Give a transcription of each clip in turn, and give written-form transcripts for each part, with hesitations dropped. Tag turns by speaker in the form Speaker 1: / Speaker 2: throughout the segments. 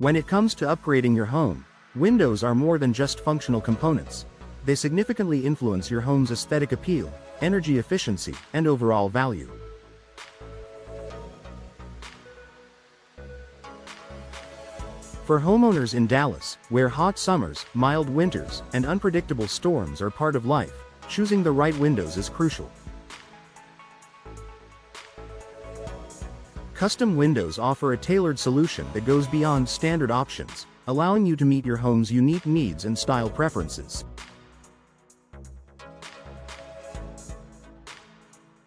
Speaker 1: When it comes to upgrading your home, windows are more than just functional components. They significantly influence your home's aesthetic appeal, energy efficiency, and overall value. For homeowners in Dallas, where hot summers, mild winters, and unpredictable storms are part of life, choosing the right windows is crucial. Custom windows offer a tailored solution that goes beyond standard options, allowing you to meet your home's unique needs and style preferences.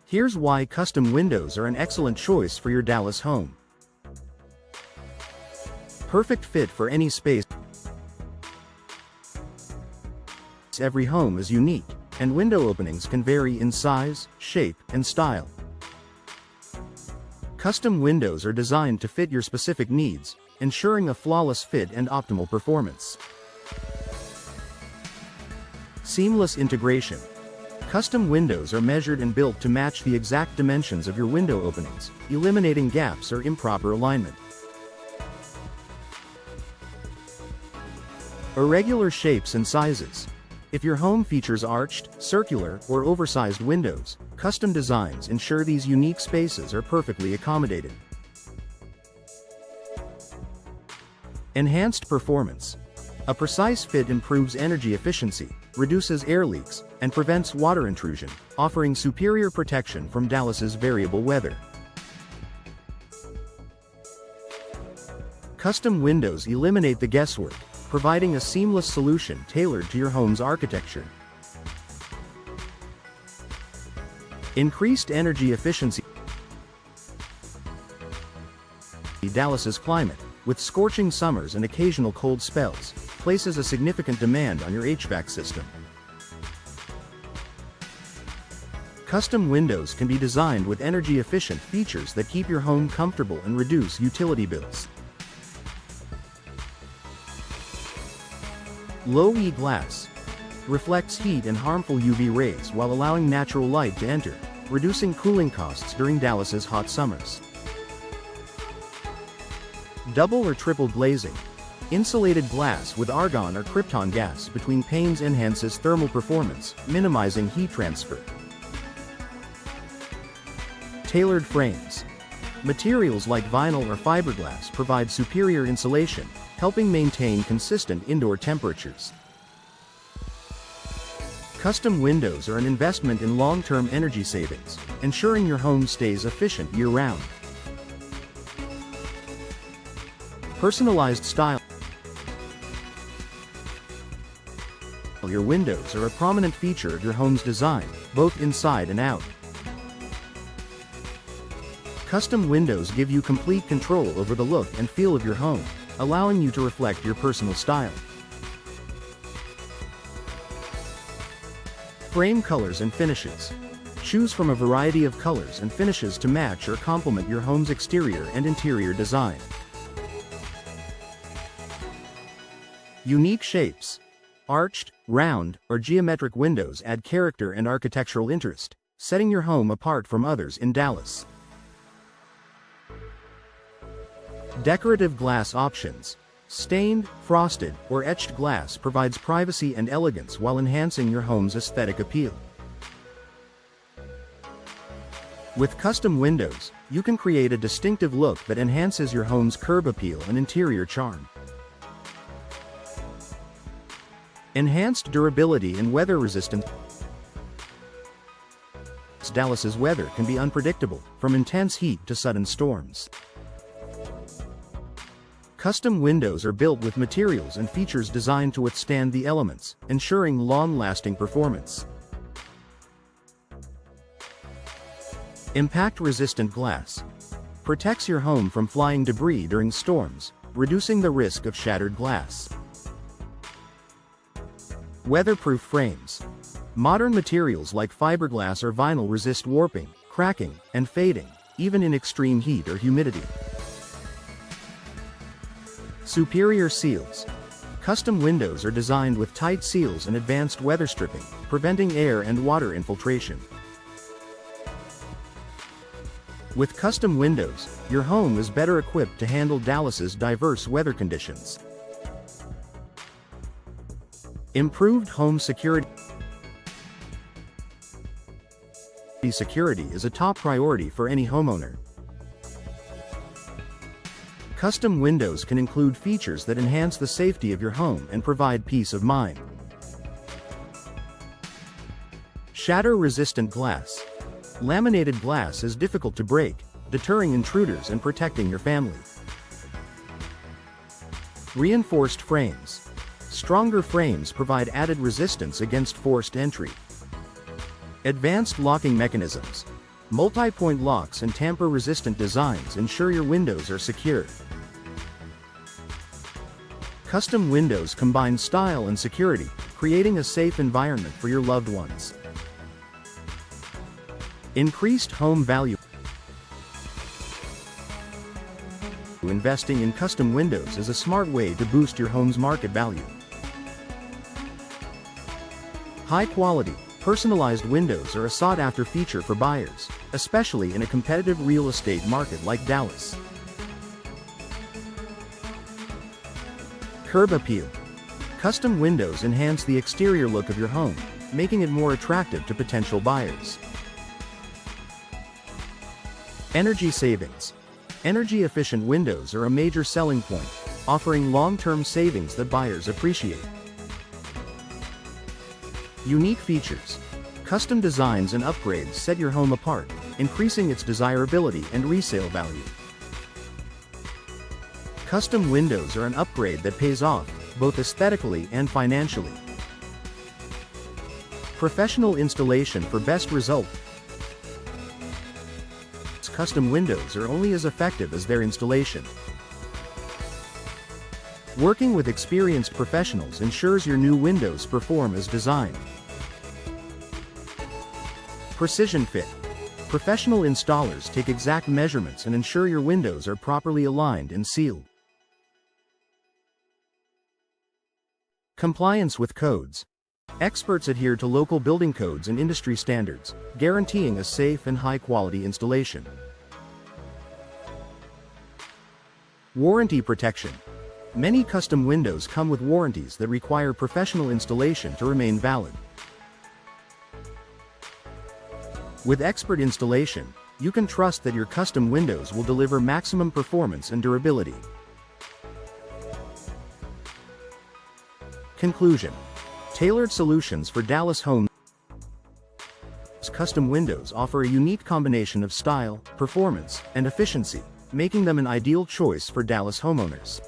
Speaker 1: Here's why custom windows are an excellent choice for your Dallas home. Perfect fit for any space. Every home is unique, and window openings can vary in size, shape, and style. Custom windows are designed to fit your specific needs, ensuring a flawless fit and optimal performance. Seamless integration. Custom windows are measured and built to match the exact dimensions of your window openings, eliminating gaps or improper alignment. Irregular shapes and sizes. If your home features arched, circular, or oversized windows, custom designs ensure these unique spaces are perfectly accommodated. Enhanced performance. A precise fit improves energy efficiency, reduces air leaks, and prevents water intrusion, offering superior protection from Dallas's variable weather. Custom windows eliminate the guesswork, providing a seamless solution tailored to your home's architecture. Increased energy efficiency. Dallas's climate, with scorching summers and occasional cold spells, places a significant demand on your HVAC system. Custom windows can be designed with energy-efficient features that keep your home comfortable and reduce utility bills. Low-E glass reflects heat and harmful UV rays while allowing natural light to enter, reducing cooling costs during Dallas's hot summers. Double or triple glazing. Insulated glass with argon or krypton gas between panes enhances thermal performance, minimizing heat transfer. Tailored frames. Materials like vinyl or fiberglass provide superior insulation, helping maintain consistent indoor temperatures. Custom windows are an investment in long-term energy savings, ensuring your home stays efficient year-round. Personalized style. Your windows are a prominent feature of your home's design, both inside and out. Custom windows give you complete control over the look and feel of your home, allowing you to reflect your personal style. Frame colors and finishes. Choose from a variety of colors and finishes to match or complement your home's exterior and interior design. Unique shapes. Arched, round, or geometric windows add character and architectural interest, setting your home apart from others in Dallas. Decorative glass options. Stained, frosted, or etched glass provides privacy and elegance while enhancing your home's aesthetic appeal. With custom windows, you can create a distinctive look that enhances your home's curb appeal and interior charm. Enhanced durability and weather resistance. Dallas's weather can be unpredictable, from intense heat to sudden storms. Custom windows are built with materials and features designed to withstand the elements, ensuring long-lasting performance. Impact-resistant glass protects your home from flying debris during storms, reducing the risk of shattered glass. Weatherproof frames. Modern materials like fiberglass or vinyl resist warping, cracking, and fading, even in extreme heat or humidity. Superior seals. Custom windows are designed with tight seals and advanced weather stripping, preventing air and water infiltration. With custom windows, your home is better equipped to handle Dallas's diverse weather conditions. Improved home security. Security is a top priority for any homeowner. Custom windows can include features that enhance the safety of your home and provide peace of mind. Shatter-resistant glass. Laminated glass is difficult to break, deterring intruders and protecting your family. Reinforced frames. Stronger frames provide added resistance against forced entry. Advanced locking mechanisms. Multi-point locks and tamper-resistant designs ensure your windows are secure. Custom windows combine style and security, creating a safe environment for your loved ones. Increased home value. Investing in custom windows is a smart way to boost your home's market value. High-quality, personalized windows are a sought-after feature for buyers, especially in a competitive real estate market like Dallas. Curb appeal. Custom windows enhance the exterior look of your home, making it more attractive to potential buyers. Energy savings. Energy-efficient windows are a major selling point, offering long-term savings that buyers appreciate. Unique features. Custom designs and upgrades set your home apart, increasing its desirability and resale value. Custom windows are an upgrade that pays off, both aesthetically and financially. Professional installation for best result. Custom windows are only as effective as their installation. Working with experienced professionals ensures your new windows perform as designed. Precision fit. Professional installers take exact measurements and ensure your windows are properly aligned and sealed. Compliance with codes. Experts adhere to local building codes and industry standards, guaranteeing a safe and high-quality installation. Warranty protection. Many custom windows come with warranties that require professional installation to remain valid. With expert installation, you can trust that your custom windows will deliver maximum performance and durability. Conclusion. Tailored solutions for Dallas homes. Custom windows offer a unique combination of style, performance, and efficiency, making them an ideal choice for Dallas homeowners.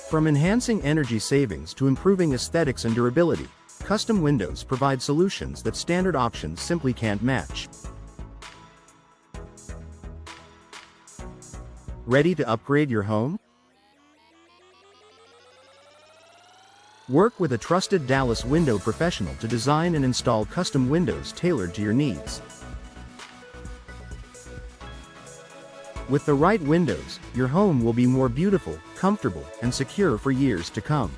Speaker 1: From enhancing energy savings to improving aesthetics and durability, custom windows provide solutions that standard options simply can't match. Ready to upgrade your home? Work with a trusted Dallas window professional to design and install custom windows tailored to your needs. With the right windows, your home will be more beautiful, comfortable, and secure for years to come.